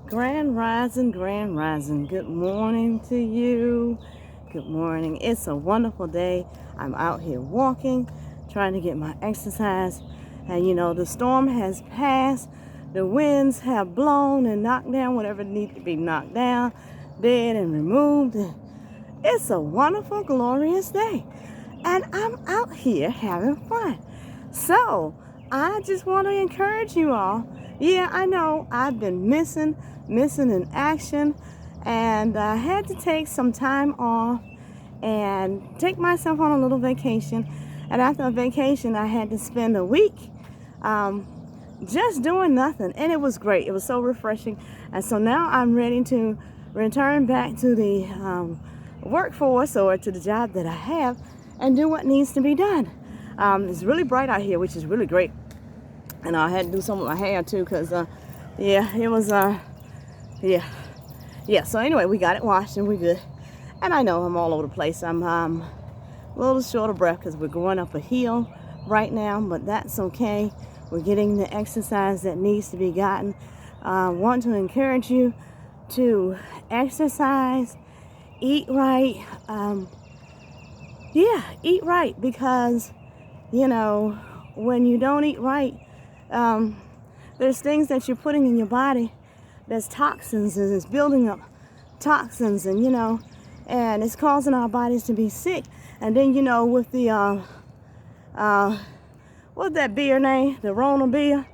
Grand rising, grand rising. Good morning to you. Good morning. It's a wonderful day. I'm out here walking, trying to get my exercise. And the storm has passed. The winds have blown and knocked down whatever needs to be knocked down, dead and removed. It's a wonderful, glorious day. And I'm out here having fun. So, I just want to encourage you all. Yeah, I know I've been missing in action, and I had to take some time off and take myself on a little vacation. And after a vacation, I had to spend a week um, just doing nothing, and it was great. It was so refreshing. And so now I'm ready to return back to the workforce, or to the job that I have, and do what needs to be done. It's really bright out here, which is really great. And I had to do some with my hair too, because it was so anyway, we got it washed and we're good. And I know I'm all over the place. I'm a little short of breath because we're going up a hill right now, but that's okay. We're getting the exercise that needs to be gotten. I want to encourage you to exercise, eat right. Eat right, because when you don't eat right, there's things that you're putting in your body. There's toxins, and it's building up toxins, and it's causing our bodies to be sick. And then with the what's that beer name? The Rona beer.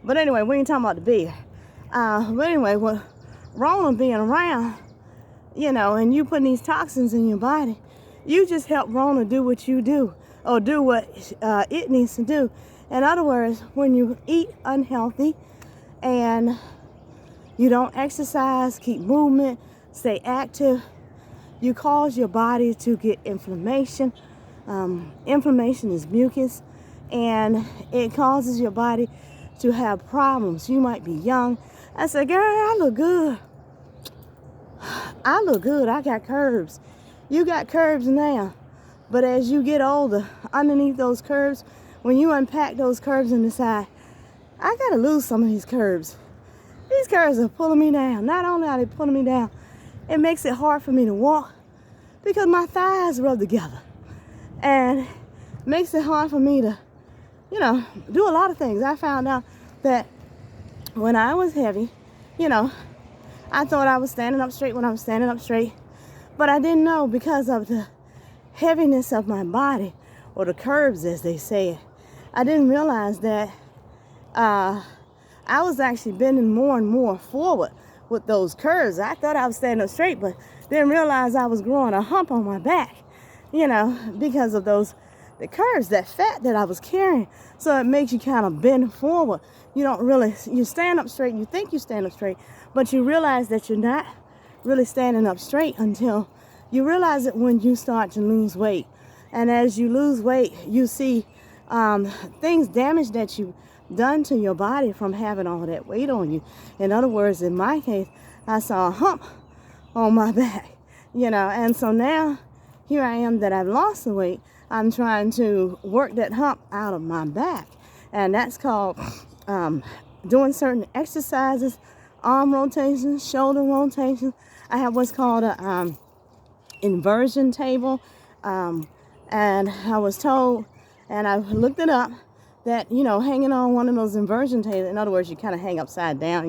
But anyway, we ain't talking about the beer. But anyway, with Rona being around, and you putting these toxins in your body, you just help Rona do what you do, or do what it needs to do. In other words, when you eat unhealthy and you don't exercise, keep movement, stay active, you cause your body to get inflammation. Inflammation is mucus, and it causes your body to have problems. You might be young and say, girl, I look good. I got curves. You got curves now. But as you get older, underneath those curves, when you unpack those curves and decide, I gotta lose some of these curves. These curves are pulling me down. Not only are they pulling me down, it makes it hard for me to walk because my thighs rub together. And makes it hard for me to, do a lot of things. I found out that when I was heavy, I thought I was standing up straight when I was standing up straight. But I didn't know, because of the heaviness of my body, or the curves as they say it, I didn't realize that I was actually bending more and more forward with those curves. I thought I was standing up straight, but didn't realize I was growing a hump on my back, because of the curves, that fat that I was carrying. So it makes you kind of bend forward. You stand up straight, you think you stand up straight, but you realize that you're not really standing up straight until you realize it when you start to lose weight. And as you lose weight, you see things, damage that you've done to your body from having all that weight on you. In other words, in my case, I saw a hump on my back, and so now here I am that I've lost the weight. I'm trying to work that hump out of my back. And that's called doing certain exercises, arm rotations, shoulder rotations. I have what's called a inversion table. And I was told, and I looked it up, that, hanging on one of those inversion tables, in other words, you kind of hang upside down,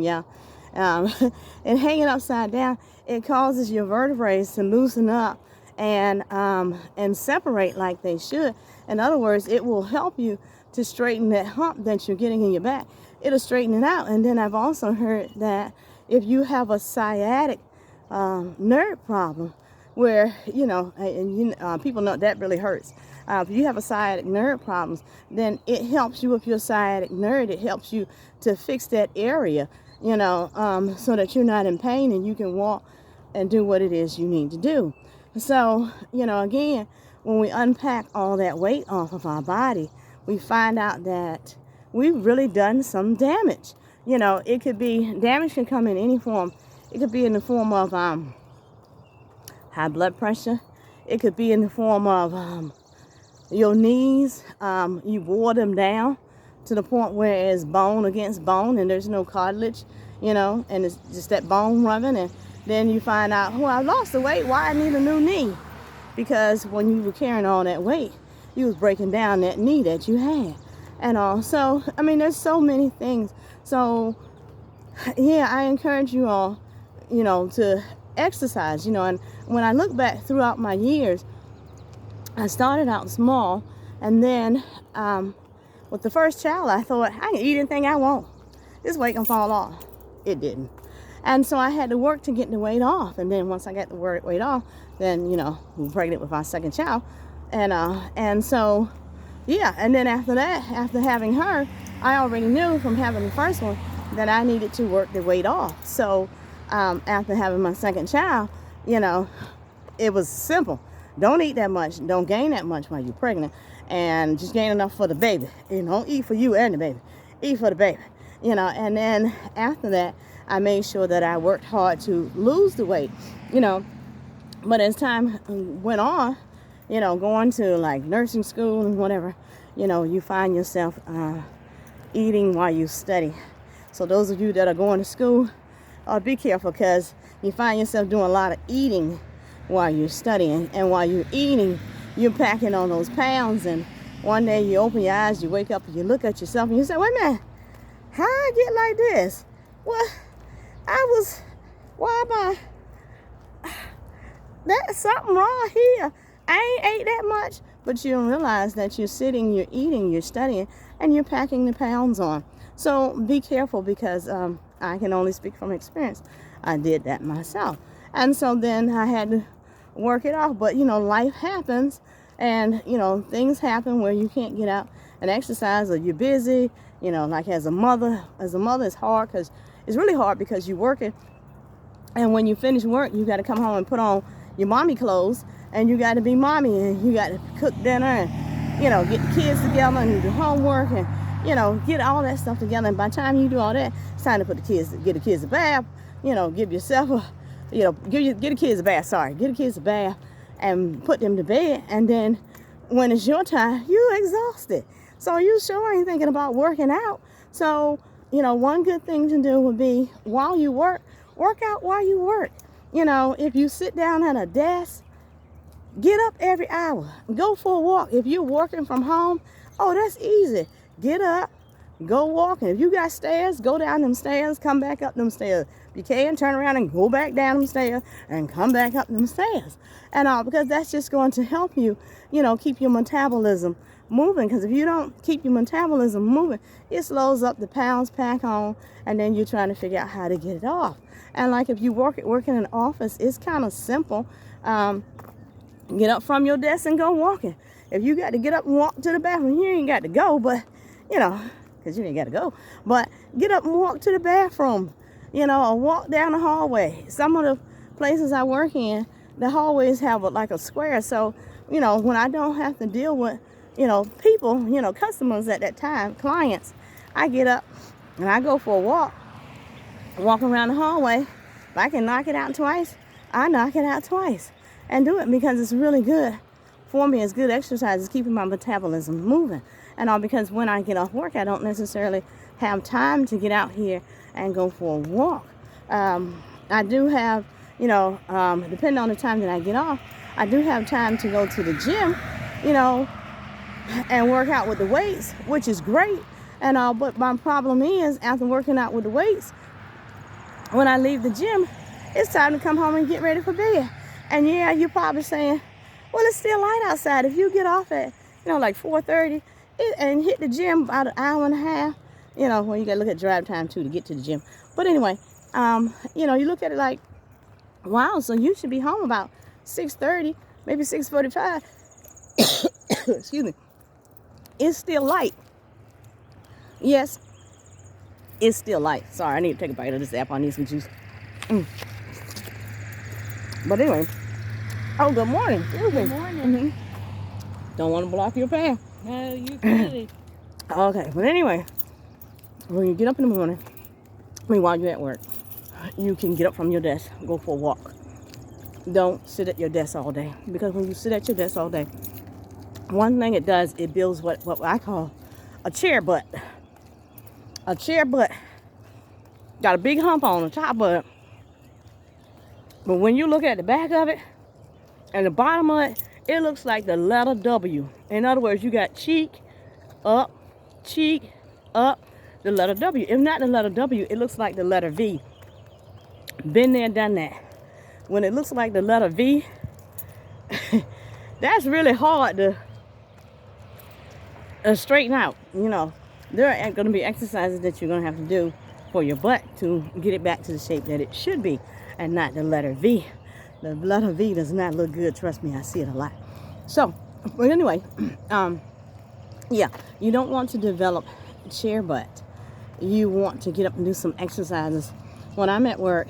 and hanging upside down, it causes your vertebrae to loosen up and separate like they should. In other words, it will help you to straighten that hump that you're getting in your back. It'll straighten it out. And then I've also heard that if you have a sciatic nerve problem, where people know that really hurts. If you have a sciatic nerve problems, then it helps you with your sciatic nerve. It helps you to fix that area, so that you're not in pain and you can walk and do what it is you need to do. So, again, when we unpack all that weight off of our body, we find out that we've really done some damage. It could be, damage can come in any form. It could be in the form of high blood pressure. It could be in the form of your knees. You wore them down to the point where it's bone against bone and there's no cartilage you know, and it's just that bone rubbing, and then you find out, oh, I lost the weight, why I need a new knee? Because when you were carrying all that weight, you was breaking down that knee that you had. And all. So, I mean, there's so many things. So, yeah, I encourage you all, you know, to exercise, you know. And when I look back throughout my years, I started out small, and then with the first child, I thought, I can eat anything I want. This weight can fall off. It didn't. And so I had to work to get the weight off. And then once I got the weight off, then, you know, we were pregnant with our second child. And so, yeah. And then after that, after having her, I already knew from having the first one that I needed to work the weight off. So after having my second child, you know, it was simple. Don't eat that much. Don't gain that much while you're pregnant. And just gain enough for the baby. You know, eat for you and the baby. Eat for the baby. You know, and then after that, I made sure that I worked hard to lose the weight, you know. But as time went on, you know, going to like nursing school and whatever, you know, you find yourself eating while you study. So those of you that are going to school, be careful, because you find yourself doing a lot of eating while you're studying. And while you're eating, you're packing on those pounds. And one day you open your eyes, you wake up and you look at yourself and you say, wait a minute, how I get like this? Well, why am I, there's something wrong here. I ain't ate that much. But you don't realize that you're sitting, you're eating, you're studying, and you're packing the pounds on. So be careful, because I can only speak from experience. I did that myself. And so then I had to work it off. But, you know, life happens, and, you know, things happen where you can't get out and exercise, or you're busy. You know, like as a mother, it's hard, because it's really hard because you're working. And when you finish work, you got to come home and put on your mommy clothes, and you got to be mommy, and you got to cook dinner, and, you know, get the kids together and do homework, and, you know, get all that stuff together. And by the time you do all that, it's time to get the kids a bath, you know, give yourself a, you know, get the kids a bath, get the kids a bath and put them to bed. And then when it's your time, you're exhausted. So you sure ain't thinking about working out. So, you know, one good thing to do would be, while you work out while you work. You know, if you sit down at a desk, get up every hour. Go for a walk. If you're working from home, oh, that's easy. Get up, go walking. If you got stairs, go down them stairs, come back up them stairs. If you can, turn around and go back down them stairs and come back up them stairs. And all, because that's just going to help you, you know, keep your metabolism moving. Because if you don't keep your metabolism moving, it slows up, the pounds pack on, and then you're trying to figure out how to get it off. And like if you work in an office, it's kind of simple. Get up from your desk and go walking. If you got to get up and walk to the bathroom, you ain't got to go, but, you know, because you ain't got to go. But get up and walk to the bathroom, you know, or walk down the hallway. Some of the places I work in, the hallways have like a square. So, you know, when I don't have to deal with, you know, people, you know, customers at that time, clients, I get up and I go for a walk around the hallway. If I can knock it out twice, I knock it out twice and do it, because it's really good for me. It's good exercise. It's keeping my metabolism moving. And all because when I get off work, I don't necessarily have time to get out here and go for a walk. I do have, you know, depending on the time that I get off, I do have time to go to the gym, you know, and work out with the weights, which is great. And all, but my problem is, after working out with the weights, when I leave the gym, it's time to come home and get ready for bed. And yeah, you're probably saying, well, it's still light outside. If you get off at, you know, like 4:30 and hit the gym about an hour and a half, you know, well, you got to look at drive time too to get to the gym. But anyway, you know, you look at it like, wow, so you should be home about 6:30, maybe 6:45. Excuse me. It's still light. Yes, it's still light. Sorry, I need to take a bite of this apple. I need some juice. But anyway, oh, good morning. Good morning. Don't want to block your path. No, you good. Okay, but anyway, when you get up in the morning, while you're at work, you can get up from your desk, go for a walk. Don't sit at your desk all day, because when you sit at your desk all day, one thing it does, it builds what I call a chair butt. A chair butt Got a big hump on the top of it. But when you look at the back of it and the bottom of it, it looks like the letter W. In other words, you got cheek, up, the letter W. If not the letter W, it looks like the letter V. Been there, done that. When it looks like the letter V, that's really hard to straighten out. You know, there are going to be exercises that you're going to have to do for your butt to get it back to the shape that it should be, and not the letter V. The letter V does not look good. Trust me, I see it a lot. So, but anyway, yeah, you don't want to develop chair butt. You want to get up and do some exercises. When I'm at work,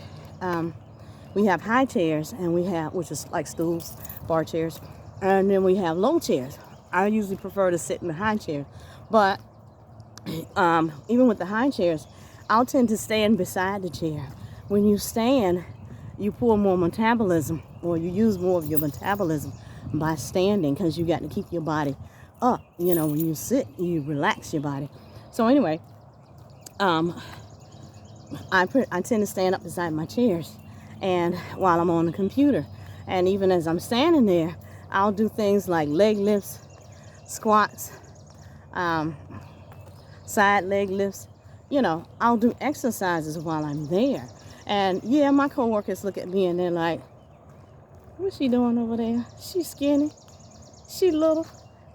we have high chairs, and we have, which is like stools, bar chairs, and then we have low chairs. I usually prefer to sit in the high chair, but even with the high chairs, I'll tend to stand beside the chair. When you stand, you pull more metabolism, or you use more of your metabolism by standing, because you got to keep your body up. You know, when you sit, you relax your body. So anyway, I tend to stand up beside my chairs, and while I'm on the computer, and even as I'm standing there, I'll do things like leg lifts, squats, side leg lifts. You know, I'll do exercises while I'm there. And yeah, my coworkers look at me and they're like, what's she doing over there? She's skinny, she little,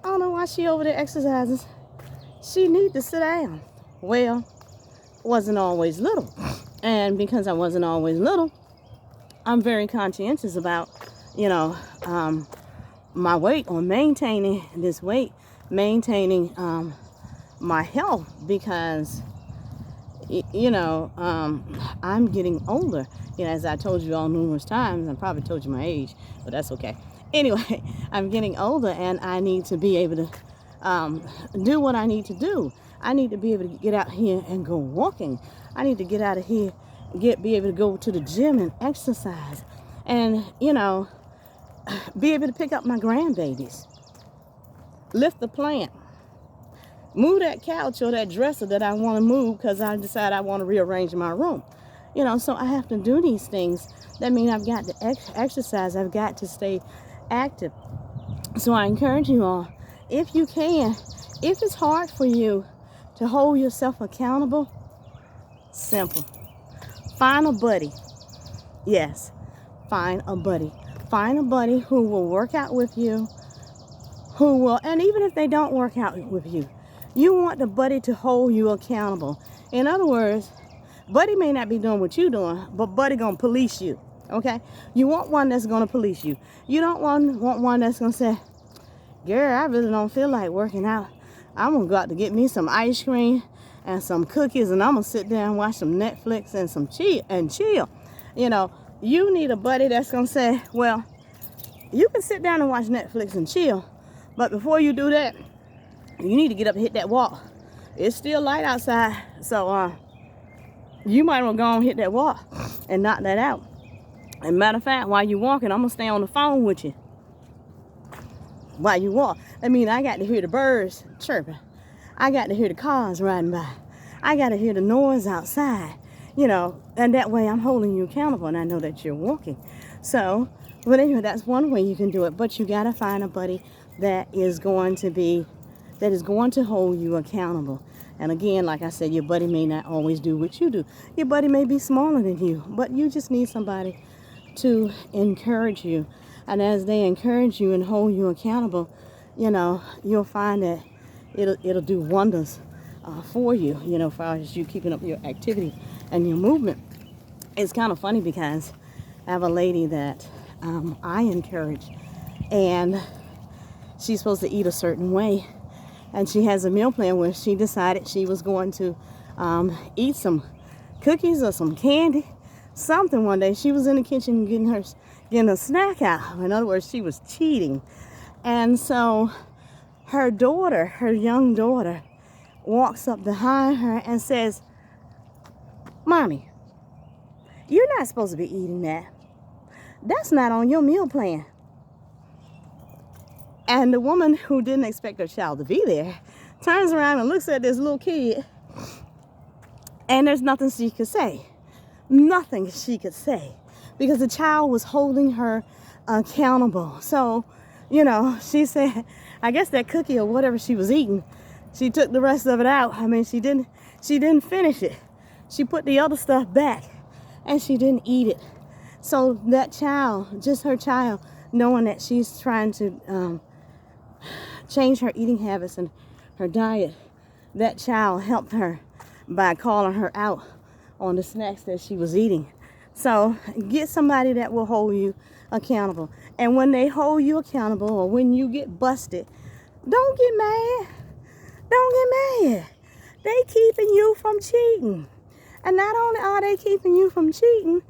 I don't know why she over there exercising. She need to sit down. Well, wasn't always little. And because I wasn't always little, I'm very conscientious about, you know, my weight, or maintaining this weight, maintaining my health, because you know, I'm getting older. You know, as I told you all numerous times, I probably told you my age, but that's okay. Anyway, I'm getting older, and I need to be able to do what I need to do. I need to be able to get out here and go walking. I need to get out of here, be able to go to the gym and exercise, and you know, be able to pick up my grandbabies, lift the plant, move that couch or that dresser that I want to move because I decide I want to rearrange my room. You know, so I have to do these things. That means I've got to exercise. I've got to stay active. So I encourage you all, if you can, if it's hard for you to hold yourself accountable, simple. Find a buddy. Yes, find a buddy. Find a buddy who will work out with you, who will, and even if they don't work out with you, you want the buddy to hold you accountable. In other words, buddy may not be doing what you're doing, but buddy gonna police you, okay? You want one that's gonna police you. You don't want one that's gonna say, girl, I really don't feel like working out. I'm gonna go out to get me some ice cream and some cookies, and I'm gonna sit there and watch some Netflix and some chill. You know, you need a buddy that's gonna say, well, you can sit down and watch Netflix and chill, but before you do that, you need to get up and hit that walk. It's still light outside, so you might well go and hit that walk and knock that out. And matter of fact, while you're walking, I'm gonna stay on the phone with you while you walk. I mean, I got to hear the birds chirping. I got to hear the cars riding by. I got to hear the noise outside, you know, and that way I'm holding you accountable, and I know that you're walking. So, but anyway, that's one way you can do it. But you got to find a buddy that is going to hold you accountable. And again, like I said, your buddy may not always do what you do. Your buddy may be smaller than you, but you just need somebody to encourage you. And as they encourage you and hold you accountable, you know, you'll find that it'll do wonders for you, you know, as far as you keeping up your activity and your movement. It's kind of funny because I have a lady that I encourage, and she's supposed to eat a certain way. And she has a meal plan where she decided she was going to eat some cookies or some candy, something one day. She was in the kitchen getting a snack out. In other words, she was cheating. And so her young daughter, walks up behind her and says, Mommy, you're not supposed to be eating that. That's not on your meal plan. And the woman who didn't expect her child to be there turns around and looks at this little kid And there's nothing she could say. Nothing she could say. Because the child was holding her accountable. So, you know, she said, I guess that cookie or whatever she was eating, she took the rest of it out. I mean, she didn't finish it. She put the other stuff back and she didn't eat it. So that child, just her child, knowing that she's trying to change her eating habits and her diet, that child helped her by calling her out on the snacks that she was eating. So get somebody that will hold you accountable. And when they hold you accountable, or when you get busted, don't get mad. Don't get mad. They keeping you from cheating. And not only are they keeping you from cheating,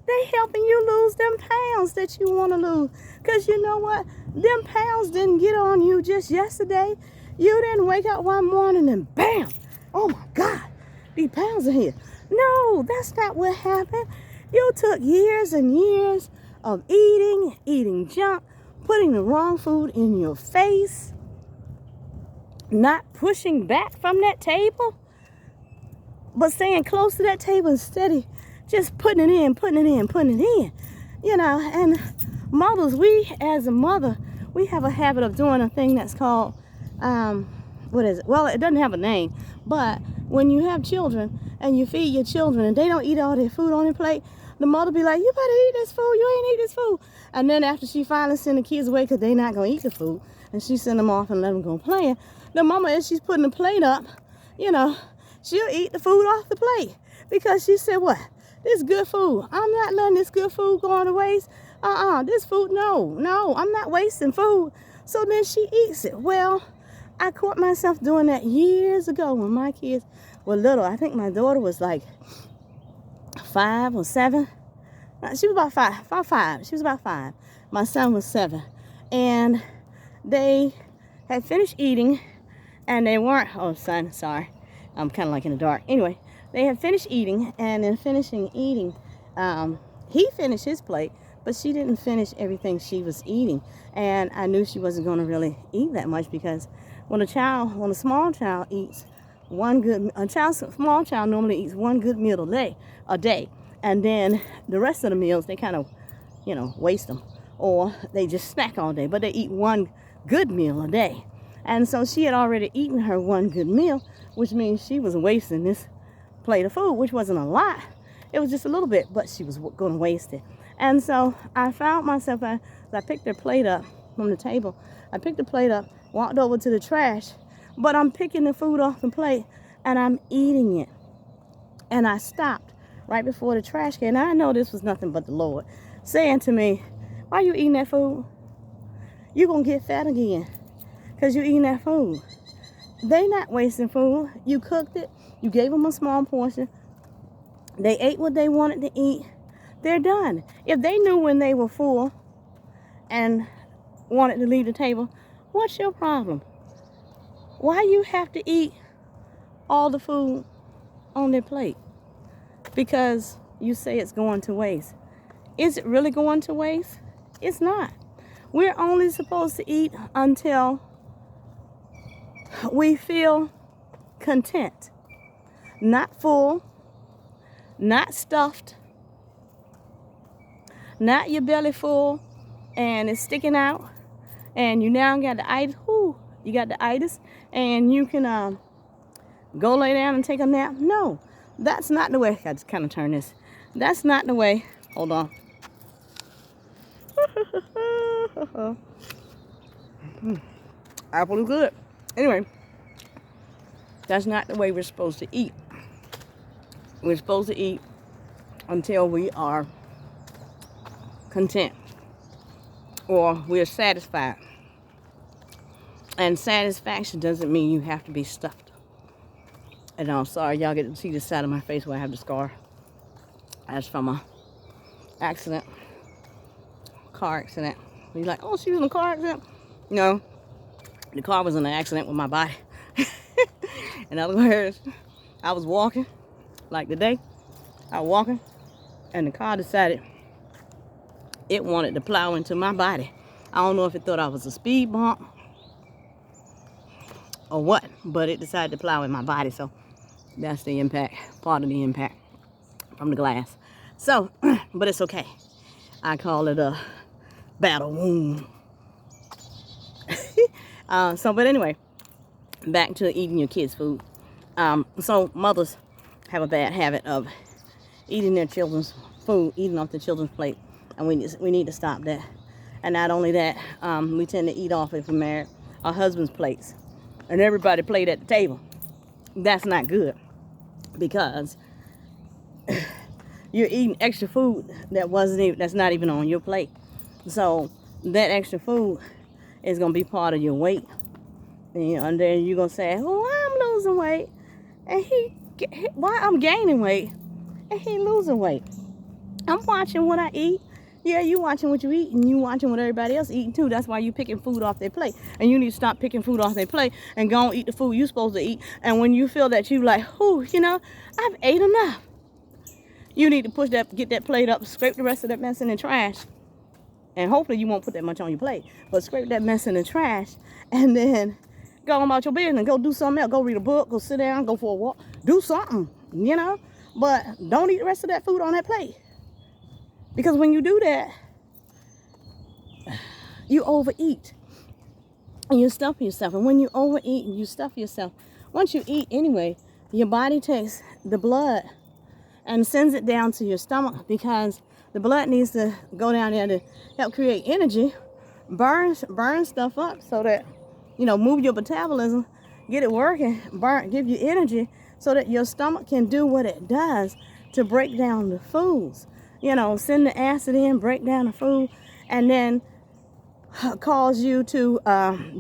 they helping you lose them pounds that you want to lose. Because you know what? Them pounds didn't get on you just yesterday. You didn't wake up one morning and bam! Oh my God, these pounds are here. No, that's not what happened. You took years and years of eating junk, putting the wrong food in your face, not pushing back from that table, but staying close to that table and steady, just putting it in. You know, and mothers, we as a mother, we have a habit of doing a thing that's called, what is it? Well, it doesn't have a name, but when you have children and you feed your children and they don't eat all their food on their plate, the mother be like, you better eat this food, you ain't eat this food. And then after she finally send the kids away because they not going to eat the food, and she send them off and let them go playing, the mama, as she's putting the plate up, you know, she'll eat the food off the plate because she said, what? This good food. I'm not letting this good food go to waste. This food, no, I'm not wasting food. So then she eats it. Well, I caught myself doing that years ago when my kids were little. I think my daughter was like 5 or 7. She was about five. She was about 5. My son was 7. And they had finished eating and they weren't, oh son, sorry. I'm kind of like in the dark. Anyway, they had finished eating, and in finishing eating, he finished his plate, but she didn't finish everything she was eating. And I knew she wasn't going to really eat that much, because when a small child eats small child normally eats one good meal a day, and then the rest of the meals they kind of, waste them, or they just snack all day, but they eat one good meal a day. And so she had already eaten her one good meal, which means she was wasting this plate of food, which wasn't a lot. It was just a little bit, but she was going to waste it. And so I found myself, as I picked her plate up from the table, I picked the plate up, walked over to the trash, but I'm picking the food off the plate and I'm eating it. And I stopped right before the trash can. Now I know this was nothing but the Lord saying to me, why are you eating that food? You're going to get fat again because you're eating that food. They not wasting food. You cooked it. You gave them a small portion. They ate what they wanted to eat. They're done. If they knew when they were full and wanted to leave the table, what's your problem? Why you have to eat all the food on their plate? Because you say it's going to waste. Is it really going to waste? It's not. We're only supposed to eat until we feel content. Not full, not stuffed, not your belly full and it's sticking out and you now got the itis. You got the itis and you can go lay down and take a nap. No, that's not the way. I just kind of turn this. That's not the way. Hold on. Apple is good. Anyway, that's not the way we're supposed to eat. We're supposed to eat until we are content or we're satisfied. And satisfaction doesn't mean you have to be stuffed. And I'm sorry, y'all get to see the side of my face where I have the scar. That's from a accident, car accident. You're like, oh, she was in a car accident? No, the car was in an accident with my body. In other words, I was walking, like today, I was walking, and the car decided it wanted to plow into my body. I don't know if it thought I was a speed bump or what, but it decided to plow in my body. So That's the impact, part of the impact from the glass. So, but it's okay. I call it a battle wound. But anyway, back to eating your kids' food. So mothers have a bad habit of eating their children's food, eating off the children's plate, and we need to stop that. And not only that, we tend to eat off, if we're married, our husband's plates, and everybody played at the table. That's not good, because you're eating extra food that's not even on your plate. So that extra food is gonna be part of your weight, and then you're gonna say, "Oh, I'm losing weight, and why I'm gaining weight, and he losing weight." I'm watching what I eat. Yeah, you watching what you eat, and you watching what everybody else eating too. That's why you picking food off their plate, and you need to stop picking food off their plate and go and eat the food you're supposed to eat. And when you feel that you like, "Ooh, I've ate enough," you need to get that plate up, scrape the rest of that mess in the trash, and hopefully you won't put that much on your plate. But scrape that mess in the trash, and then go on about your business. Go do something else. Go read a book. Go sit down. Go for a walk. Do something, But don't eat the rest of that food on that plate. Because when you do that, you overeat and you stuff yourself. And when you overeat and you stuff yourself, once you eat anyway, your body takes the blood and sends it down to your stomach, because the blood needs to go down there to help create energy, burn stuff up so that, move your metabolism, get it working, give you energy so that your stomach can do what it does to break down the foods. Send the acid in, break down the food, and then cause you to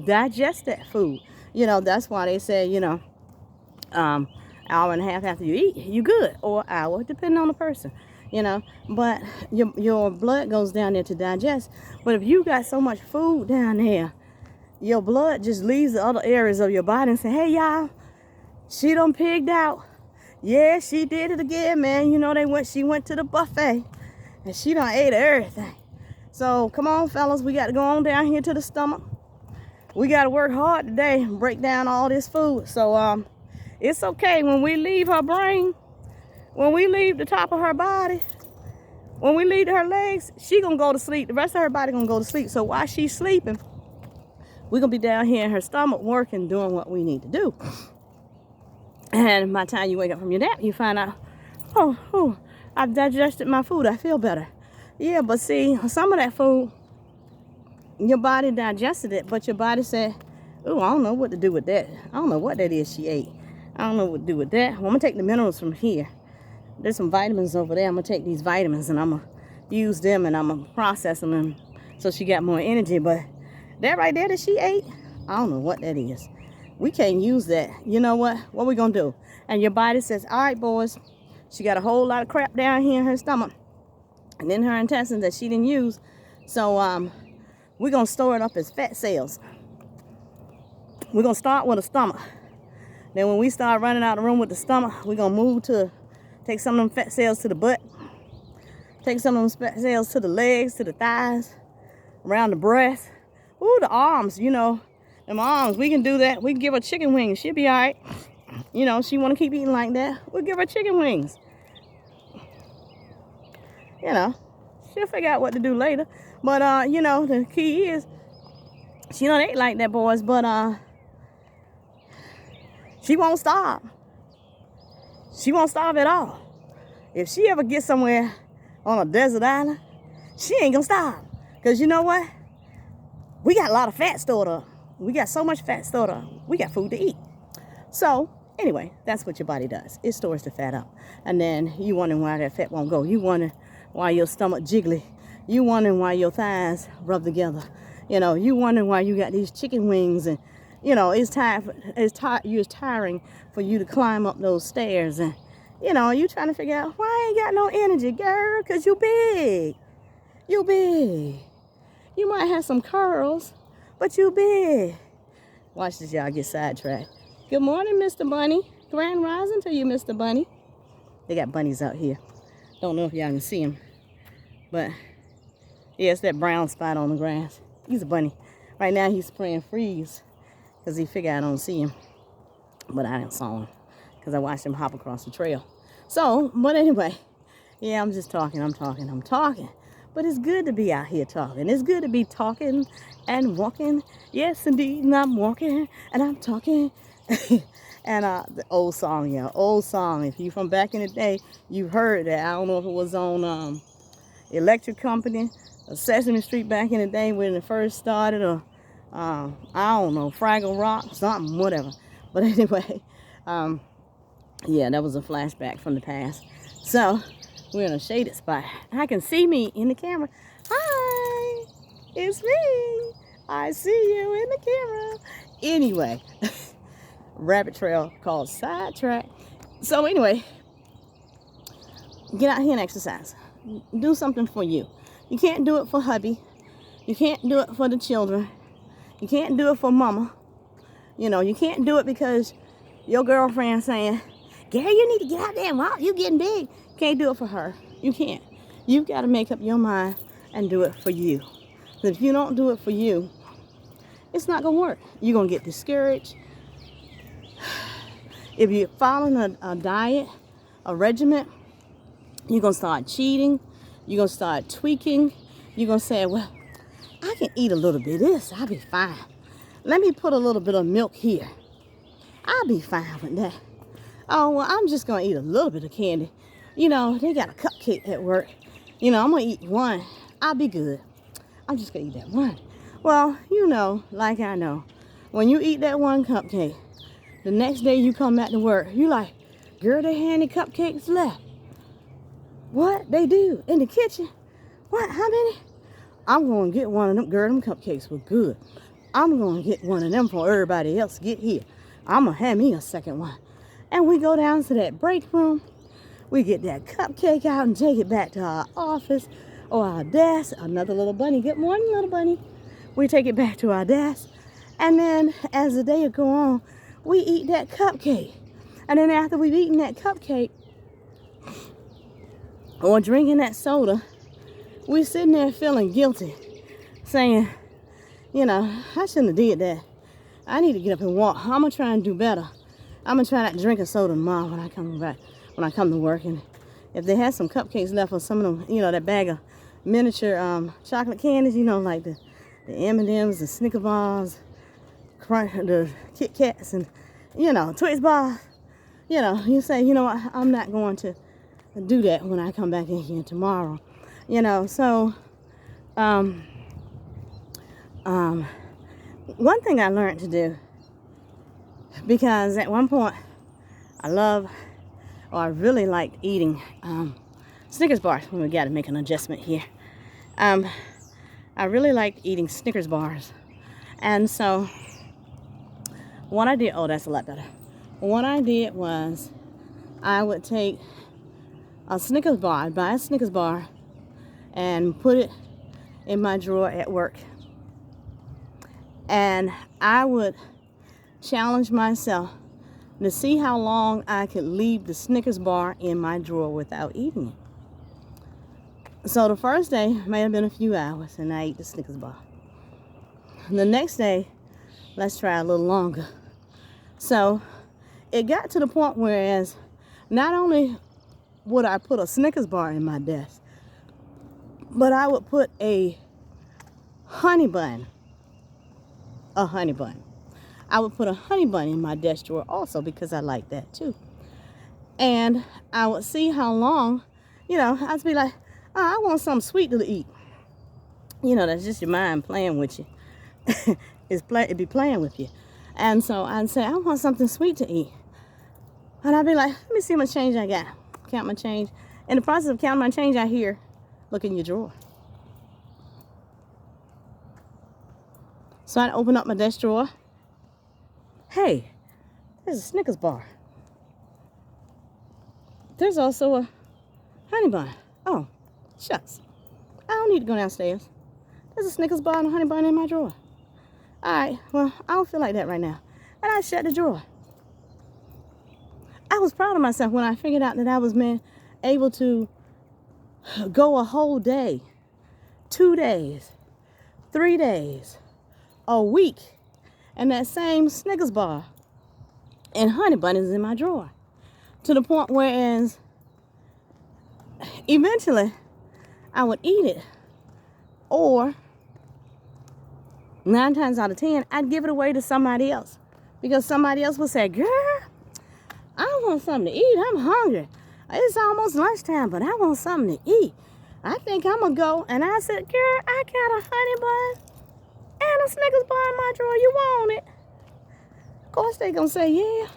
digest that food. That's why they say, hour and a half after you eat, you good, or hour, depending on the person, But your blood goes down there to digest. But if you got so much food down there, your blood just leaves the other areas of your body and say, "Hey, y'all, she done pigged out. Yeah, she did it again, man. She went to the buffet and she done ate everything." So come on, fellas, we got to go on down here to the stomach. We got to work hard today and break down all this food. So it's okay when we leave her brain, when we leave the top of her body, when we leave her legs, she gonna go to sleep. The rest of her body gonna go to sleep. So while she's sleeping, we're gonna be down here in her stomach working, doing what we need to do. And by the time you wake up from your nap, you find out, oh, I've digested my food. I feel better. Yeah, but see, some of that food, your body digested it, but your body said, "Oh, I don't know what to do with that. I don't know what that is she ate. I don't know what to do with that. Well, I'm going to take the minerals from here. There's some vitamins over there. I'm going to take these vitamins and I'm going to use them and I'm going to process them and so she got more energy. But that right there that she ate, I don't know what that is. We can't use that. You know what? What we going to do?" And your body says, "All right, boys, she got a whole lot of crap down here in her stomach and in her intestines that she didn't use. So we're going to store it up as fat cells. We're going to start with the stomach. Then when we start running out of the room with the stomach, we're going to move to take some of them fat cells to the butt, take some of them fat cells to the legs, to the thighs, around the breast. Ooh, the arms, them arms, we can do that. We can give her chicken wings. She'll be all right. She want to keep eating like that, we'll give her chicken wings. She'll figure out what to do later. But, the key is, she don't eat like that, boys, but she won't starve. She won't starve at all. If she ever gets somewhere on a desert island, she ain't gonna starve. Because you know what? We got a lot of fat stored up. We got so much fat stored up. We got food to eat. So, anyway, that's what your body does. It stores the fat up. And then you wondering why that fat won't go. You wondering why your stomach jiggly. You wondering why your thighs rub together. You wondering why you got these chicken wings and, it's tiring for you to climb up those stairs. And, you trying to figure out why I ain't got no energy, girl, because you big. You big. You might have some curls, but you big. Watch this, y'all get sidetracked. Good morning, Mr. Bunny. Grand rising to you, Mr. Bunny. They got bunnies out here. Don't know if y'all can see them. But, yeah, it's that brown spot on the grass. He's a bunny. Right now, he's spraying freeze because he figured I don't see him. But I didn't saw him. because I watched him hop across the trail. So, but anyway, yeah, I'm just talking. But it's good to be out here talking. It's good to be talking and walking. Yes, indeed, and I'm walking and I'm talking. And the old song, yeah, old song. If you from back in the day, you've heard that. I don't know if it was on Electric Company, or Sesame Street back in the day when it first started, or I don't know, Fraggle Rock, something, whatever. But anyway, yeah, that was a flashback from the past. So we're in a shaded spot. I can see me in the camera. Hi, it's me. I see you in the camera. Anyway, rabbit trail called Sidetrack. So anyway, get out here and exercise. Do something for you. You can't do it for hubby. You can't do it for the children. You can't do it for mama. You know, you can't do it because your girlfriend's saying, Gary, you need to get out there and walk. You're getting big. Can't do it for her. You can't. You've got to make up your mind and do it for you. Because if you don't do it for you, it's not going to work. You're going to get discouraged. If you're following a diet, a regimen, you're going to start cheating. You're going to start tweaking. You're going to say, well, I can eat a little bit of this. I'll be fine. Let me put a little bit of milk here. I'll be fine with that. Oh, well, I'm just going to eat a little bit of candy. You know, they got a cupcake at work. You know, I'm going to eat one. I'll be good. I'm just going to eat that one. Well, you know, like I know, when you eat that one cupcake, the next day you come back to work, you like, girl, they had any cupcakes left. What? They do? In the kitchen? What? How many? I'm going to get one of them. Girl, them cupcakes were good. I'm going to get one of them for everybody else to get here. I'm going to have me a second one. And we go down to that break room. We get that cupcake out and take it back to our office or our desk. Another little bunny. Good morning, little bunny. We take it back to our desk. And then as the day go on, we eat that cupcake. And then after we've eaten that cupcake or drinking that soda, we're sitting there feeling guilty, saying, you know, I shouldn't have did that. I need to get up and walk. I'm going to try and do better. I'm going to try not to drink a soda tomorrow when I come back, when I come to work. And if they had some cupcakes left or some of them, you know, that bag of miniature chocolate candies, you know, like the M&Ms, the Snicker bars, the Kit Kats, and, you know, Twix bars, you know, you say, you know what, I'm not going to do that when I come back in here tomorrow. You know, so one thing I learned to do, because at one point I really liked eating Snickers bars when we got to make an adjustment here. I really liked eating Snickers bars. And so what I did, oh, that's a lot better. What I did was I would take a Snickers bar, I'd buy a Snickers bar and put it in my drawer at work. And I would challenge myself to see how long I could leave the Snickers bar in my drawer without eating it. So the first day may have been a few hours and I ate the Snickers bar. The next day, let's try a little longer. So it got to the point whereas not only would I put a Snickers bar in my desk, but I would put a honey bun. I would put a honey bun in my desk drawer also because I like that too. And I would see how long, you know, I'd be like, oh, I want something sweet to eat. You know, that's just your mind playing with you. It'd be playing with you. And so I'd say, I want something sweet to eat. And I'd be like, let me see how much change I got. Count my change. In the process of counting my change, I hear, look in your drawer. So I'd open up my desk drawer. Hey, there's a Snickers bar. There's also a honey bun. Oh, shucks. I don't need to go downstairs. There's a Snickers bar and a honey bun in my drawer. All right, well, I don't feel like that right now. And I shut the drawer. I was proud of myself when I figured out that I was able to go a whole day, 2 days, 3 days, a week, and that same Snickers bar and honey bun is in my drawer. to the point whereas eventually I would eat it, or 9 times out of 10 I'd give it away to somebody else, because somebody else would say, girl, I want something to eat, I'm hungry, it's almost lunchtime, but I want something to eat, I think I'm gonna go. And I said, girl, I got a honey bun and a Snickers bar in my drawer, you want it? Of course they gonna say yeah.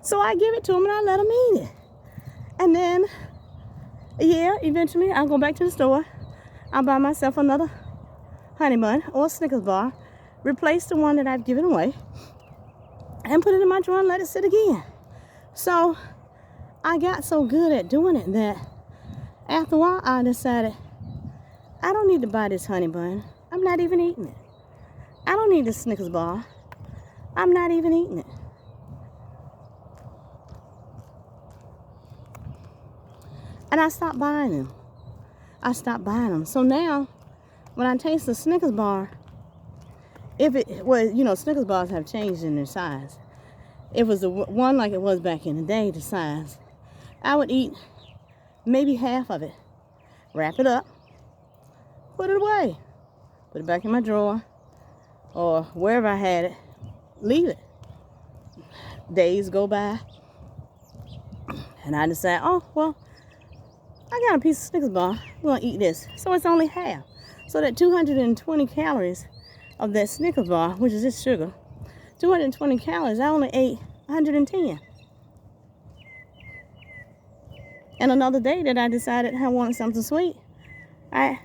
So I give it to them and I let them eat it. And then, yeah, eventually I'll go back to the store. I'll buy myself another honey bun or a Snickers bar, replace the one that I've given away, and put it in my drawer and let it sit again. So I got so good at doing it that after a while I decided, I don't need to buy this honey bun. I'm not even eating it. I don't need this Snickers bar. I'm not even eating it. And I stopped buying them. I stopped buying them. So now, when I taste the Snickers bar, Snickers bars have changed in their size. It was the one like it was back in the day, the size. I would eat maybe half of it, wrap it up, put it away, put it back in my drawer, or wherever I had it, leave it. Days go by, and I decide, oh, well, I got a piece of Snickers bar, I'm gonna eat this. So it's only half. So that 220 calories of that Snickers bar, which is just sugar, 220 calories, I only ate 110. And another day that I decided I wanted something sweet, I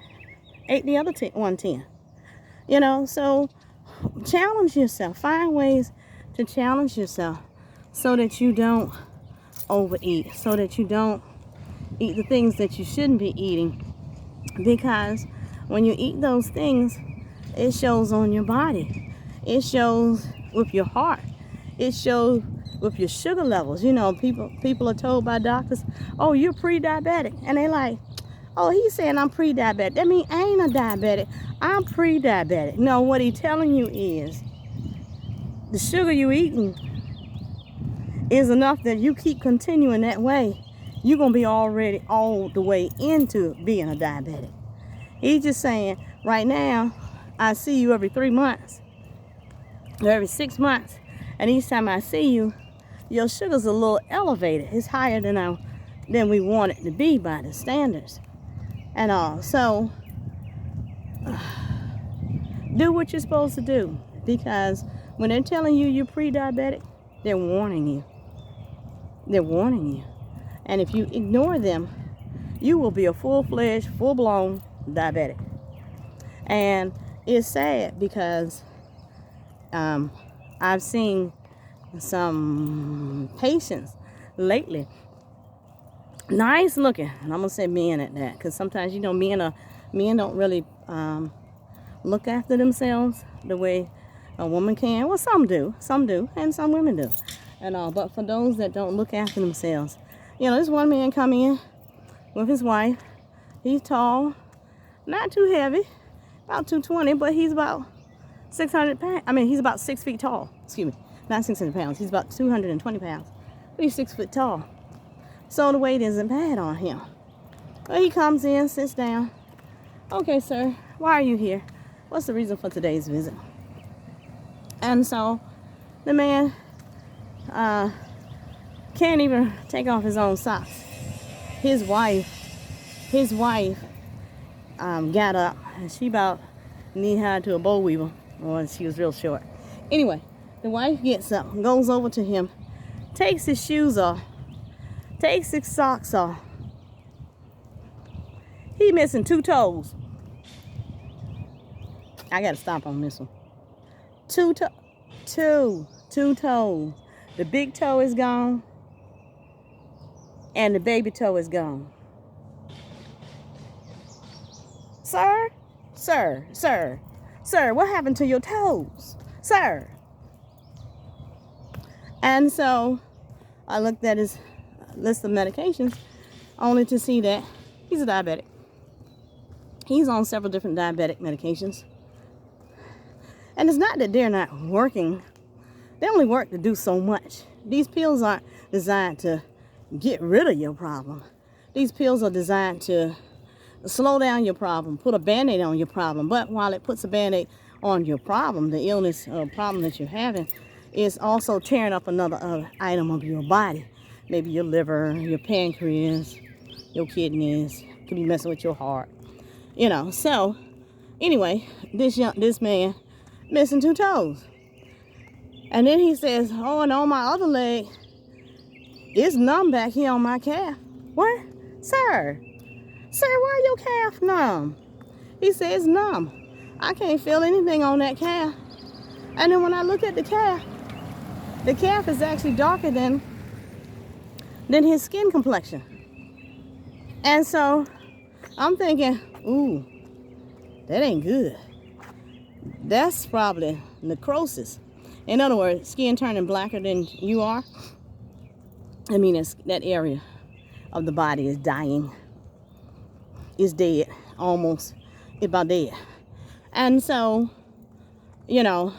ate the other 110. So challenge yourself. Find ways to challenge yourself so that you don't overeat, so that you don't eat the things that you shouldn't be eating, because when you eat those things, it shows on your body, it shows with your heart, it shows with your sugar levels. People are told by doctors, oh, you're pre-diabetic, and they like, oh, he's saying I'm pre-diabetic, that means I ain't a diabetic, I'm pre-diabetic. No, what he's telling you is the sugar you eating is enough that you keep continuing that way, you're going to be already all the way into being a diabetic. He's just saying, right now, I see you every 3 months, or every 6 months, and each time I see you, your sugar's a little elevated. It's higher than we want it to be by the standards and all. So, do what you're supposed to do, because when they're telling you you're pre-diabetic, they're warning you. They're warning you. And if you ignore them, you will be a full-fledged, full-blown diabetic. And it's sad because I've seen some patients lately, nice looking, and I'm gonna say men at that, because sometimes men don't really look after themselves the way a woman can. Well, some do, and some women do, and all. But for those that don't look after themselves, this one man come in with his wife. He's tall, not too heavy, about 220, but he's about 600 pounds. He's about 6 feet tall. Excuse me, not 600 pounds. He's about 220 pounds, but he's 6 foot tall. So the weight isn't bad on him. Well, he comes in, sits down. Okay, sir, why are you here? What's the reason for today's visit? And so the man can't even take off his own socks. His wife got up, and she about knee-high to a boll weevil. Well, she was real short. Anyway, the wife gets up, goes over to him, takes his shoes off, takes his socks off. He missing 2 toes. I gotta stop on this one. 2 toes. The big toe is gone, and the baby toe is gone. Sir, what happened to your toes, sir? And so I looked at his list of medications, only to see that he's a diabetic. He's on several different diabetic medications. And it's not that they're not working. they only work to do so much. These pills aren't designed to get rid of your problem. These pills are designed to slow down your problem, put a Band-Aid on your problem. But while it puts a Band-Aid on your problem, the illness or problem that you're having is also tearing up another item of your body. Maybe your liver, your pancreas, your kidneys, could be messing with your heart. You know, so anyway, this man missing 2 toes. And then he says, oh, and on my other leg, it's numb back here on my calf. What? Sir, why your calf numb? He says it's numb. I can't feel anything on that calf. And then when I look at the calf is actually darker than his skin complexion. And so I'm thinking, ooh, that ain't good. That's probably necrosis. In other words, skin turning blacker than you are. I mean, that area of the body is dying. It's dead, almost. It's about dead. And so, you know,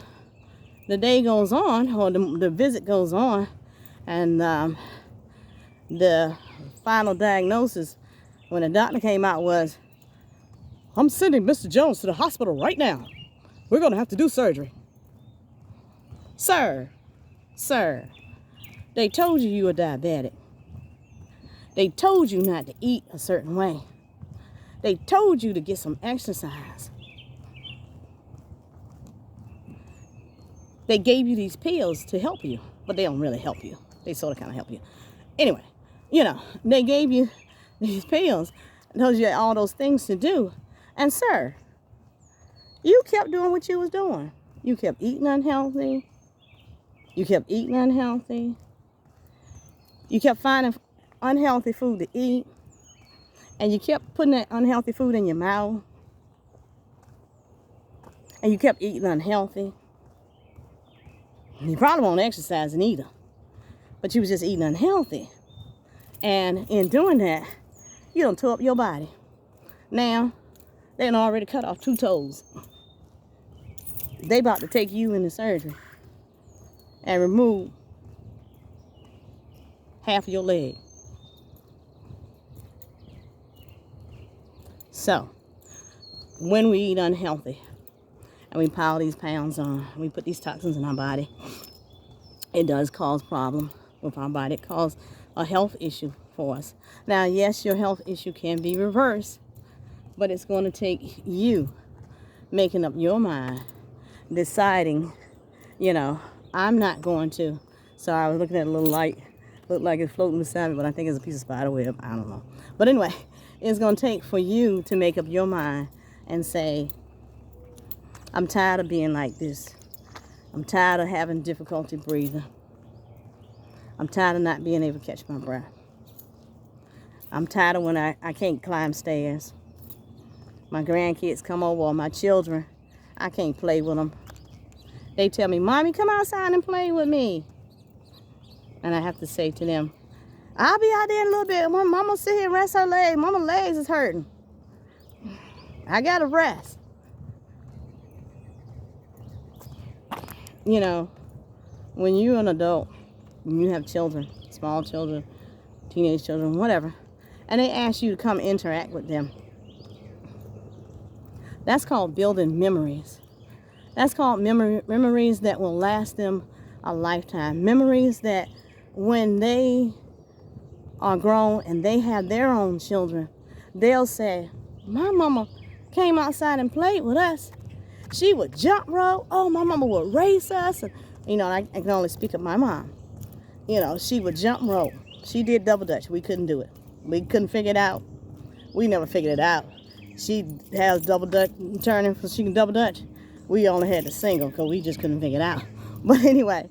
the day goes on, or the visit goes on, and the final diagnosis when the doctor came out was, I'm sending Mr. Jones to the hospital right now. We're going to have to do surgery. Sir, they told you were diabetic. They told you not to eat a certain way. They told you to get some exercise. They gave you these pills to help you, but they don't really help you. They sort of kind of help you. Anyway, you know, they gave you these pills, told you all those things to do. And sir, you kept doing what you was doing. You kept eating unhealthy. You kept eating unhealthy. You kept finding unhealthy food to eat. And you kept putting that unhealthy food in your mouth. And you kept eating unhealthy. You probably won't exercise either. But you was just eating unhealthy. And in doing that, you done tore up your body. Now, they done already cut off 2 toes. They about to take you into surgery and remove half of your leg. So, when we eat unhealthy and we pile these pounds on, we put these toxins in our body, it does cause problems with our body. It causes a health issue for us. Now, yes, your health issue can be reversed, but it's going to take you making up your mind, deciding, you know, I'm not going to. Sorry, I was looking at a little light. Looked like it's floating beside me, but I think it's a piece of spider web. I don't know. But anyway, it's going to take for you to make up your mind and say, I'm tired of being like this. I'm tired of having difficulty breathing. I'm tired of not being able to catch my breath. I'm tired of when I can't climb stairs. My grandkids come over, or my children, I can't play with them. They tell me, Mommy, come outside and play with me. And I have to say to them, I'll be out there in a little bit. Mama sit here and rest her legs. Mama's legs is hurting. I got to rest. You know, when you're an adult, when you have children, small children, teenage children, whatever, and they ask you to come interact with them, that's called building memories. That's called memories that will last them a lifetime. Memories that when they are grown and they have their own children, they'll say, my mama came outside and played with us. She would jump rope. Oh, my mama would race us. And, you know, I can only speak of my mom. You know, she would jump rope. She did double dutch. We couldn't do it. We couldn't figure it out. We never figured it out. She has double dutch turning so she can double dutch. We only had the single because we just couldn't figure it out. But anyway,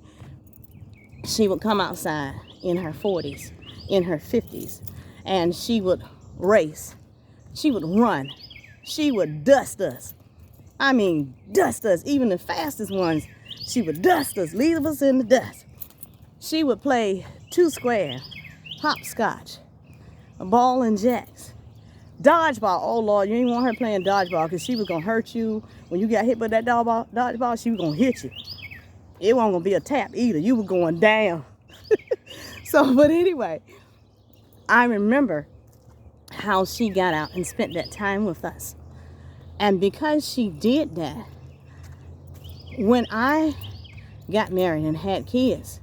she would come outside in her 40s, in her 50s, and she would race. She would run. She would dust us. I mean, dust us. Even the fastest ones, she would dust us, leave us in the dust. She would play 2 square, hopscotch, ball and jacks, dodgeball. Oh, Lord, you didn't want her playing dodgeball because she was going to hurt you. When you got hit by that dodgeball, she was going to hit you. It wasn't gonna be a tap either. You were going down. So, but anyway, I remember how she got out and spent that time with us. And because she did that, when I got married and had kids,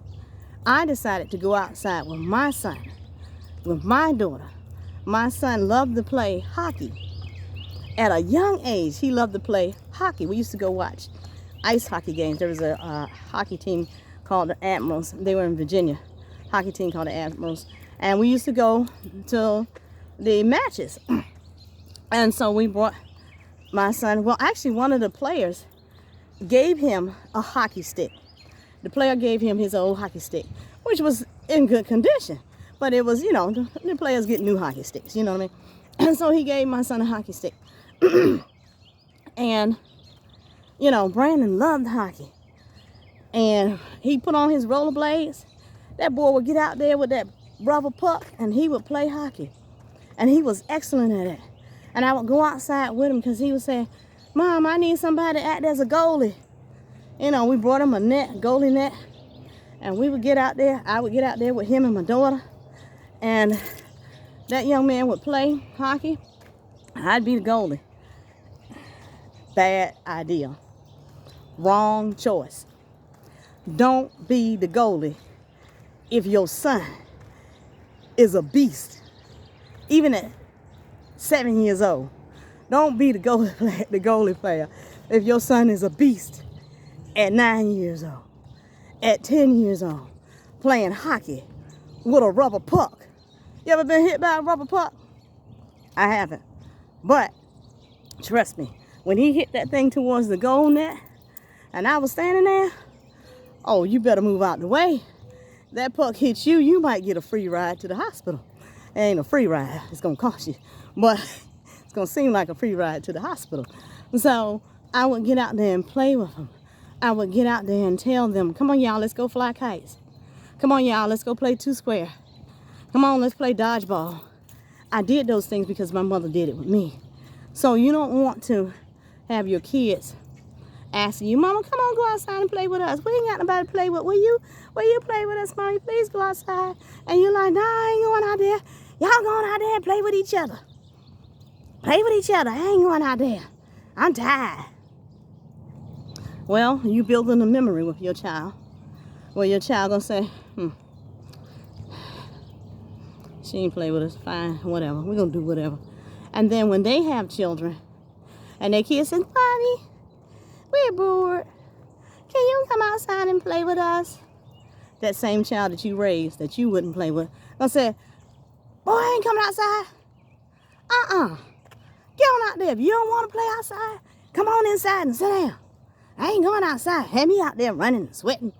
I decided to go outside with my son, with my daughter. My son loved to play hockey. At a young age, he loved to play hockey. We used to go watch ice hockey games. There was a hockey team called the Admirals. They were in Virginia. Hockey team called the Admirals. And we used to go to the matches. And so we brought my son, well, actually one of the players gave him a hockey stick. The player gave him his old hockey stick, which was in good condition. But it was, you know, the players get new hockey sticks, you know what I mean? And so he gave my son a hockey stick. And, you know, Brandon loved hockey. And he put on his rollerblades. That boy would get out there with that rubber puck and he would play hockey. And he was excellent at it. And I would go outside with him because he would say, Mom, I need somebody to act as a goalie. You know, we brought him a net, goalie net. And we would get out there. I would get out there with him and my daughter. And that young man would play hockey. I'd be the goalie. Bad idea. Wrong choice. Don't be the goalie if your son is a beast. Even at 7 years old. Don't be the goalie player if your son is a beast at 9 years old, at 10 years old, playing hockey with a rubber puck. You ever been hit by a rubber puck? I haven't. But trust me, when he hit that thing towards the goal net and I was standing there, oh, you better move out the way. That puck hits you, you might get a free ride to the hospital. It ain't a free ride, it's gonna cost you. But it's gonna seem like a free ride to the hospital. So I would get out there and play with them. I would get out there and tell them, come on y'all, let's go fly kites. Come on y'all, let's go play 2 square. Come on, let's play dodgeball. I did those things because my mother did it with me. So you don't want to have your kids asking you, Mama, come on, go outside and play with us. We ain't got nobody to play with. Will you play with us, Mommy? Please go outside. And you're like, no, I ain't going out there. Y'all going out there and play with each other. Play with each other. I ain't going out there. I'm tired. Well, you building a memory with your child. Well, your child gonna say, she ain't play with us. Fine, whatever. We're gonna do whatever. And then when they have children, and their kids say, Mommy, we're bored. Can you come outside and play with us? That same child that you raised, that you wouldn't play with, gonna say, boy, I ain't coming outside. Get on out there. If you don't want to play outside, come on inside and sit down. I ain't going outside. Have me out there running and sweating.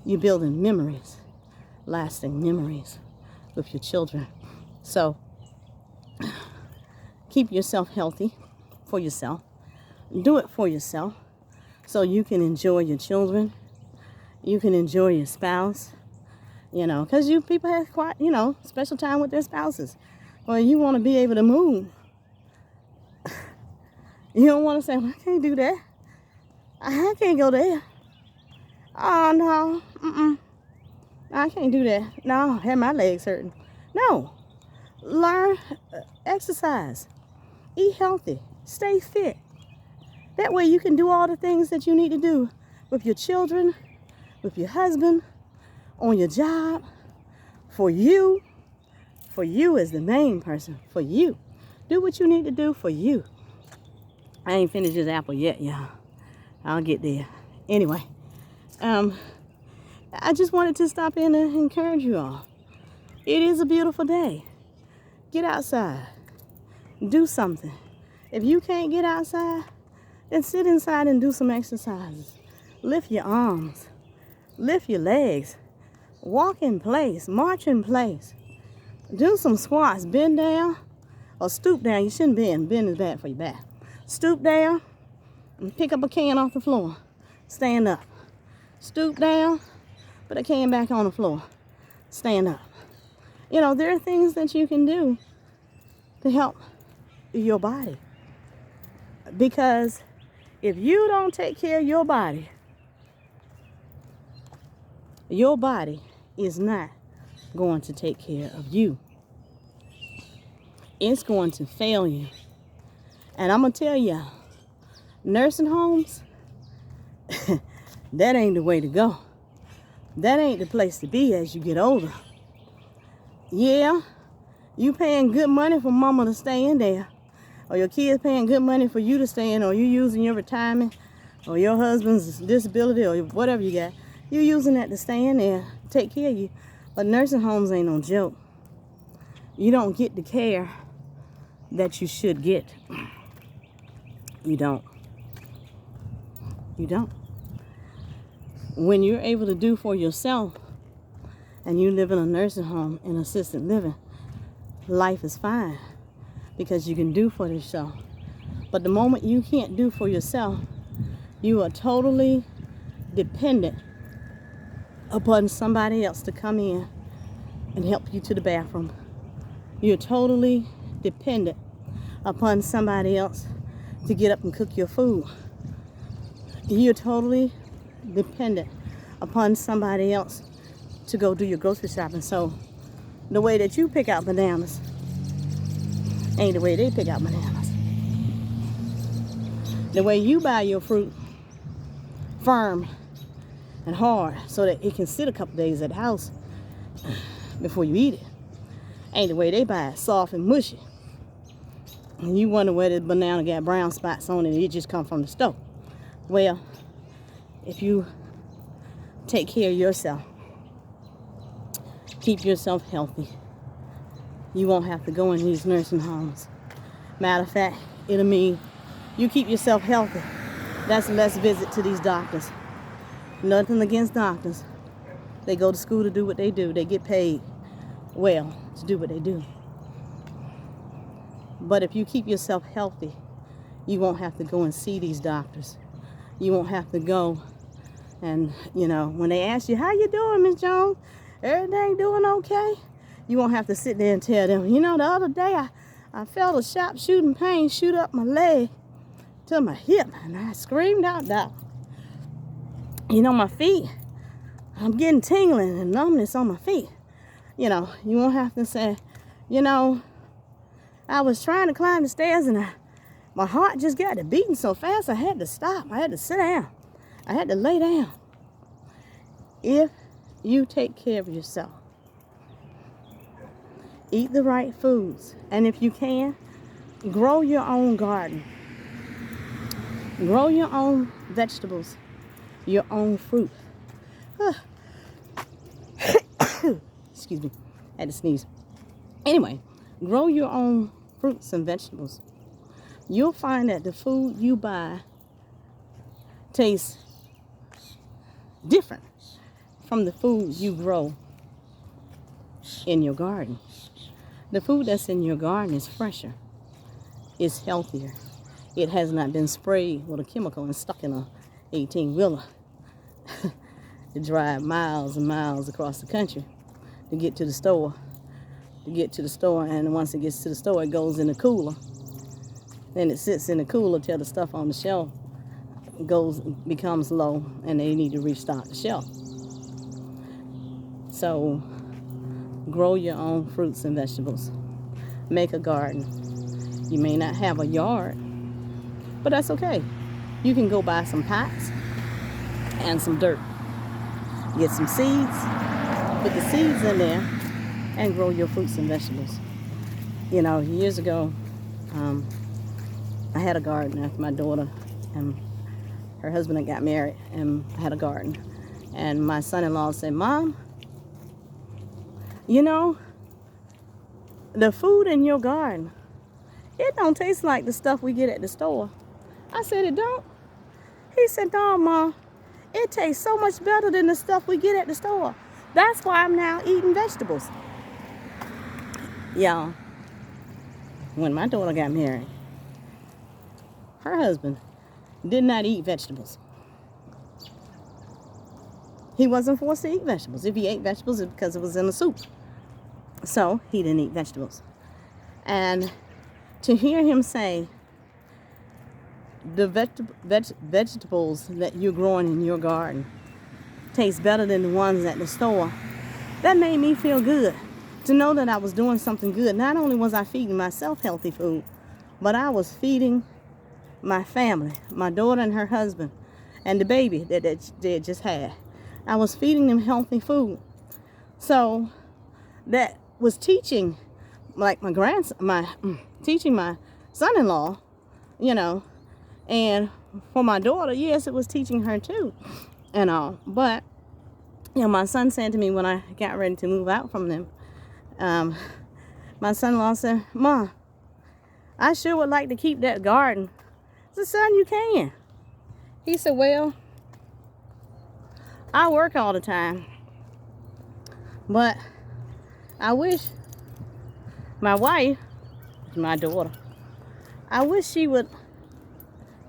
You're building memories, lasting memories with your children. So keep yourself healthy for yourself. Do it for yourself so you can enjoy your children. You can enjoy your spouse. You know, because people have quite, special time with their spouses. Well, you want to be able to move. You don't want to say, well, I can't do that. I can't go there. Oh, no. I can't do that. No, I have my legs hurting. No. Learn, exercise. Eat healthy. Stay fit. That way you can do all the things that you need to do with your children, with your husband, on your job, for you as the main person, for you. Do what you need to do for you. I ain't finished this apple yet, y'all. I'll get there. Anyway, I just wanted to stop in and encourage you all. It is a beautiful day. Get outside. Do something. If you can't get outside, then sit inside and do some exercises. Lift your arms. Lift your legs. Walk in place. March in place. Do some squats. Bend down or stoop down. You shouldn't bend. Bend is bad for your back. Stoop down and pick up a can off the floor. Stand up. Stoop down, put a can back on the floor. Stand up. There are things that you can do to help your body. Because If you don't take care of your body is not going to take care of you. It's going to fail you. And I'm going to tell y'all, nursing homes, that ain't the way to go. That ain't the place to be as you get older. Yeah, you paying good money for mama to stay in there, or your kids paying good money for you to stay in, or you using your retirement, or your husband's disability, or whatever you got. You using that to stay in there, take care of you. But nursing homes ain't no joke. You don't get the care that you should get. You don't. You don't. When you're able to do for yourself and you live in a nursing home in assisted living, life is fine because you can do for yourself. But the moment you can't do for yourself, you are totally dependent upon somebody else to come in and help you to the bathroom. You're totally dependent upon somebody else to get up and cook your food. You're totally dependent upon somebody else to go do your grocery shopping. So the way that you pick out bananas ain't the way they pick out bananas. The way you buy your fruit firm and hard so that it can sit a couple days at the house before you eat it ain't the way they buy it, soft and mushy. And you wonder where this banana got brown spots on it and it just come from the store. Well, if you take care of yourself, keep yourself healthy, you won't have to go in these nursing homes. Matter of fact, it'll mean you keep yourself healthy. That's less visit to these doctors. Nothing against doctors. They go to school to do what they do. They get paid well to do what they do. But if you keep yourself healthy, you won't have to go and see these doctors. You won't have to go and, when they ask you, how you doing, Miss Jones? Everything doing okay? You won't have to sit there and tell them, the other day I felt a sharp shooting pain shoot up my leg to my hip, and I screamed out, Doc. My feet, I'm getting tingling and numbness on my feet. You won't have to say, I was trying to climb the stairs and my heart just got to beating so fast I had to stop. I had to sit down. I had to lay down. If you take care of yourself, eat the right foods, and if you can, grow your own garden. Grow your own vegetables, your own fruit. Excuse me, I had to sneeze. Anyway, grow your own fruits and vegetables. You'll find that the food you buy tastes different from the food you grow in your garden. The food that's in your garden is fresher, it's healthier. It has not been sprayed with a chemical and stuck in a 18-wheeler to drive miles and miles across the country to get to the store. And once it gets to the store, it goes in the cooler. Then it sits in the cooler till the stuff on the shelf becomes low and they need to restock the shelf. So grow your own fruits and vegetables. Make a garden. You may not have a yard, but that's okay. You can go buy some pots and some dirt. Get some seeds, put the seeds in there, and grow your fruits and vegetables. Years ago, I had a garden after my daughter and her husband had got married, and I had a garden. And my son-in-law said, Mom, the food in your garden, it don't taste like the stuff we get at the store. I said, it don't? He said, no, Mom, it tastes so much better than the stuff we get at the store. That's why I'm now eating vegetables. Y'all, when my daughter got married, her husband did not eat vegetables. He wasn't forced to eat vegetables. If he ate vegetables, it's because it was in the soup. So he didn't eat vegetables. And to hear him say, the vegetables that you're growing in your garden taste better than the ones at the store. That made me feel good to know that I was doing something good. Not only was I feeding myself healthy food, but I was feeding my family, my daughter and her husband, and the baby that they just had. I was feeding them healthy food. So that was teaching, like teaching my son-in-law, you know, and for my daughter, yes, it was teaching her too, and all. But you know, my son said to me when I got ready to move out from them, my son-in-law said, "Ma, I sure would like to keep that garden." I said, "Son, you can." He said, "Well, I work all the time, but I wish my wife, my daughter, I wish she would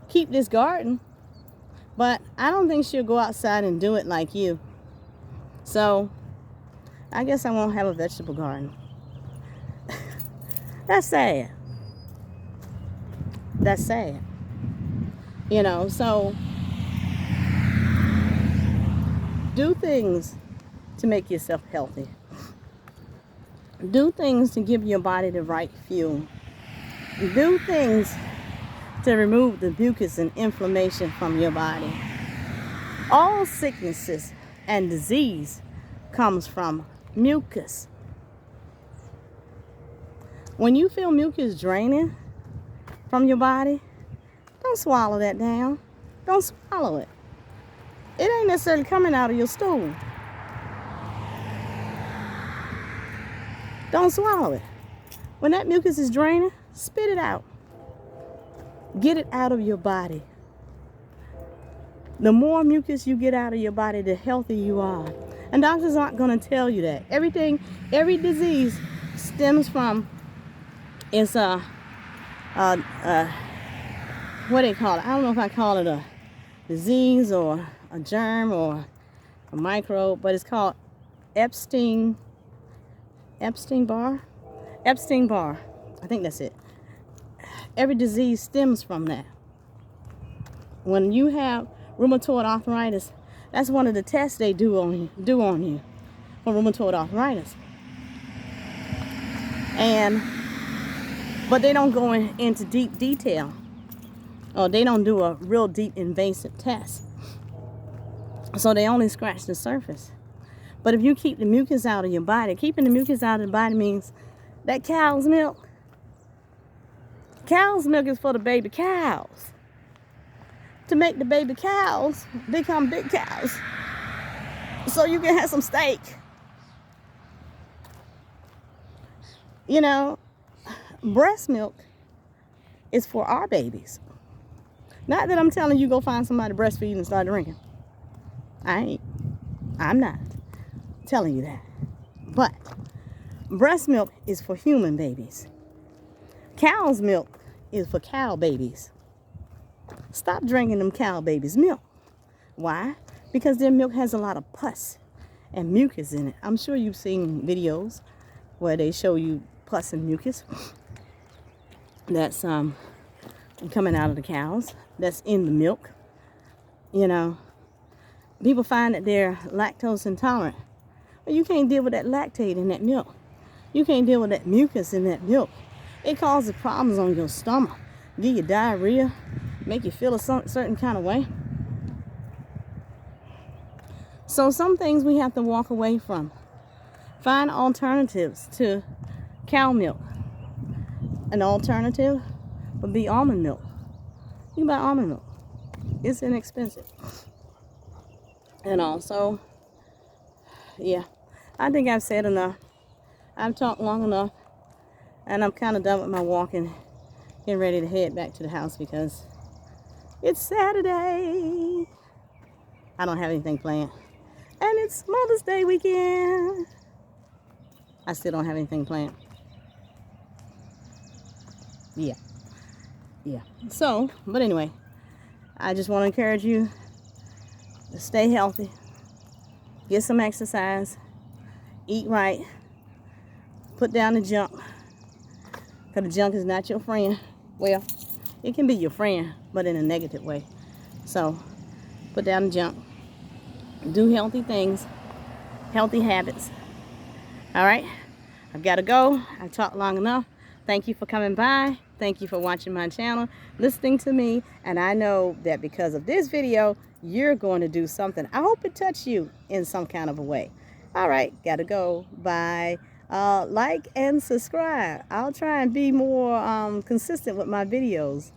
keep this garden, but I don't think she'll go outside and do it like you. So I guess I won't have a vegetable garden." That's sad. That's sad. You know, so do things to make yourself healthy. Do things to give your body the right fuel. Do things to remove the mucus and inflammation from your body. All sicknesses and disease comes from mucus. When you feel mucus draining from your body, don't swallow that down. Don't swallow it. It ain't necessarily coming out of your stool. Don't swallow it. When that mucus is draining, spit it out. Get it out of your body. The more mucus you get out of your body, the healthier you are. And doctors aren't going to tell you that. Every disease stems from, it's what do they call it? I don't know if I call it a disease or a germ or a microbe, but it's called Epstein-Barr. I think that's it. Every disease stems from that. When you have rheumatoid arthritis, that's one of the tests they do on you for rheumatoid arthritis. But they don't go into deep detail, or they don't do a real deep invasive test. So they only scratch the surface. But if you keep the mucus out of your body, keeping the mucus out of the body means that cow's milk is for the baby cows. To make the baby cows become big cows, so you can have some steak. You know, breast milk is for our babies. Not that I'm telling you go find somebody breastfeeding and start drinking. I'm not telling you that. But breast milk is for human babies. Cow's milk is for cow babies. Stop drinking them cow babies' milk. Why? Because their milk has a lot of pus and mucus in it. I'm sure you've seen videos where they show you pus and mucus that's coming out of the cows, that's in the milk. You know, people find that they're lactose intolerant. Well, you can't deal with that lactate in that milk. You can't deal with that mucus in that milk. It causes problems on your stomach, give you diarrhea, make you feel a certain kind of way. So some things we have to walk away from. Find alternatives to cow milk. An alternative would be almond milk. You can buy almond milk. It's inexpensive. And also, yeah, I think I've said enough. I've talked long enough, and I'm kind of done with my walking, getting ready to head back to the house because it's Saturday. I don't have anything planned. And it's Mother's Day weekend. I still don't have anything planned. Yeah. So, but anyway, I just want to encourage you to stay healthy, get some exercise, eat right, put down the junk, because the junk is not your friend. Well, It can be your friend, but in a negative way. So put down the junk. Do healthy things, healthy habits. All right, I've got to go. I've talked long enough. Thank you for coming by. Thank you for watching my channel, listening to me. And I know that because of this video, you're going to do something. I hope it touched you in some kind of a way. All right, got to go. Bye. Like and subscribe. I'll try and be more consistent with my videos.